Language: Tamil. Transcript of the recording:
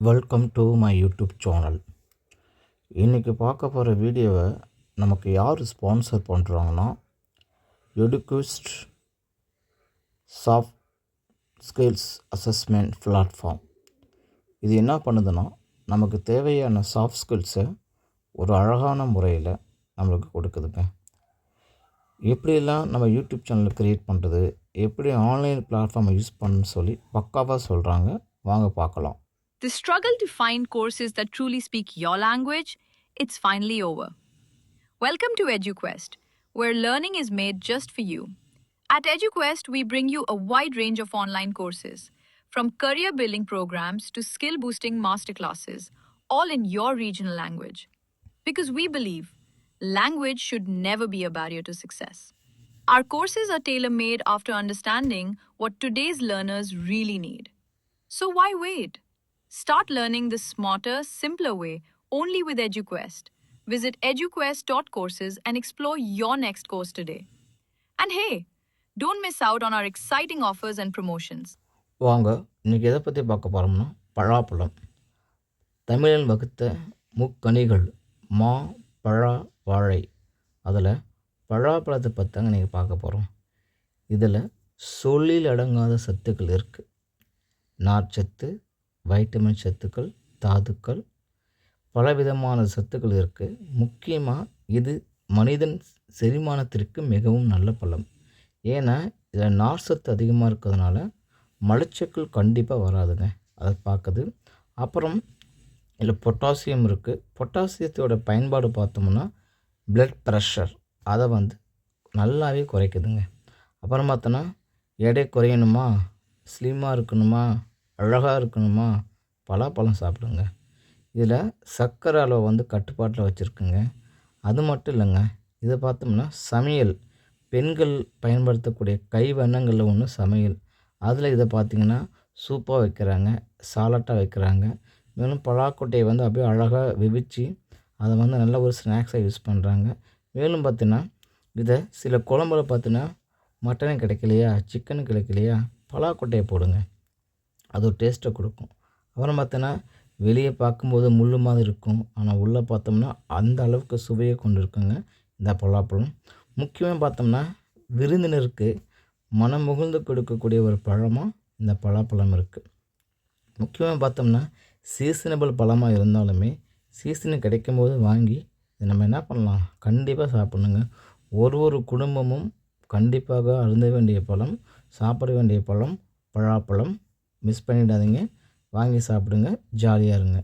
Welcome to my YouTube channel. இன்றைக்கி பார்க்க போகிற வீடியோவை நமக்கு யார் ஸ்பான்சர் பண்ணுறாங்கன்னா, எடுக்வெஸ்ட் சாஃப்ட் ஸ்கில்ஸ் அசஸ்மெண்ட் பிளாட்ஃபார்ம். இது என்ன பண்ணுதுன்னா, நமக்கு தேவையான சாஃப்ட் ஸ்கில்ஸை ஒரு அழகான முறையில் நம்மளுக்கு கொடுக்குதுங்க. எப்படியெல்லாம் நம்ம யூடியூப் சேனல் க்ரியேட் பண்ணுறது, எப்படி ஆன்லைன் பிளாட்ஃபார்மை யூஸ் பண்ணணும்னு சொல்லி பக்காவாக சொல்கிறாங்க. வாங்க பார்க்கலாம். The struggle to find courses that truly speak your language, it's finally over. Welcome to EduQuest, where learning is made just for you. At EduQuest, we bring you a wide range of online courses, from career building programs to skill boosting masterclasses, all in your regional language. Because we believe language should never be a barrier to success. Our courses are tailor-made after understanding what today's learners really need. So why wait? Start learning the smarter, simpler way only with EduQuest. Visit eduquest.courses and explore your next course today. And hey, don't miss out on our exciting offers and promotions. வாங்க, இன்றைக்கி எதை பற்றி பார்க்க போகிறோம்னா, பழாப்பழம். தமிழில் வகுத்த முக்கனிகள் மா, பழா, வாழை. அதில் பழாப்பழத்தை பற்றிங்க இன்றைக்கி பார்க்க போகிறோம். இதில் சொல்லில் அடங்காத சத்துக்கள் இருக்குது. நார்ச்சத்து, வைட்டமின் சத்துக்கள், தாதுக்கள், பலவிதமான சத்துக்கள் இருக்குது. முக்கியமாக இது மனிதன் செரிமானத்திற்கு மிகவும் நல்ல பழம். ஏன்னா இதில் நார் சத்து அதிகமாக இருக்கிறதுனால மலச்சிக்கல் கண்டிப்பாக வராதுங்க. அதை பார்க்குது. அப்புறம் இதில் பொட்டாசியம் இருக்குது. பொட்டாசியத்தோட பயன்பாடு பார்த்தோம்னா பிளட் ப்ரெஷர் அதை நல்லாவே குறைக்குதுங்க. அப்புறம் பார்த்தோன்னா எடை குறையணுமா, ஸ்லிம்மாக இருக்கணுமா, அழகாக இருக்கணுமா, பலாப்பழம் சாப்பிடுங்க. இதில் சர்க்கரை அளவு கட்டுப்பாட்டில் வச்சுருக்குங்க. அது மட்டும் இல்லைங்க, இதை பார்த்தோம்னா சமையல், பெண்கள் பயன்படுத்தக்கூடிய கை வண்ணங்களில் ஒன்று சமையல். அதில் இதை பார்த்திங்கன்னா சூப்பாக வைக்கிறாங்க, சாலட்டாக வைக்கிறாங்க. மேலும் பலாக்கொட்டையை அப்படியே அழகாக விவிச்சு அதை நல்ல ஒரு ஸ்நாக்ஸாக யூஸ் பண்ணுறாங்க. மேலும் பார்த்திங்கன்னா இதை சில குழம்புல பார்த்திங்கன்னா மட்டனும் கிடைக்கலையா, சிக்கனும் கிடைக்கலையா, பலாக்கொட்டையை போடுங்க. அது ஒரு டேஸ்ட்டை கொடுக்கும். அப்புறம் பார்த்தோன்னா வெளியே பார்க்கும்போது முள் மாதிரி இருக்கும், ஆனால் உள்ளே பார்த்தோம்னா அந்த அளவுக்கு சுவையை கொண்டு இருக்குங்க இந்த பலாப்பழம். முக்கியமாக பார்த்தோம்னா விருந்தினருக்கு மனம் முகழ்ந்து கொடுக்கக்கூடிய ஒரு பழமாக இந்த பலாப்பழம் இருக்குது. முக்கியமாக பார்த்தோம்னா சீசனபிள் பழமாக இருந்தாலுமே சீசனு கிடைக்கும்போது வாங்கி இதை நம்ம என்ன பண்ணலாம், கண்டிப்பாக சாப்பிட்ணுங்க. ஒரு குடும்பமும் கண்டிப்பாக அருந்த வேண்டிய பழம், சாப்பிட வேண்டிய பழம் பலாப்பழம். மிஸ் பண்ணிடாதீங்க. வாங்கி சாப்பிடுங்க, ஜாலியாக இருங்க.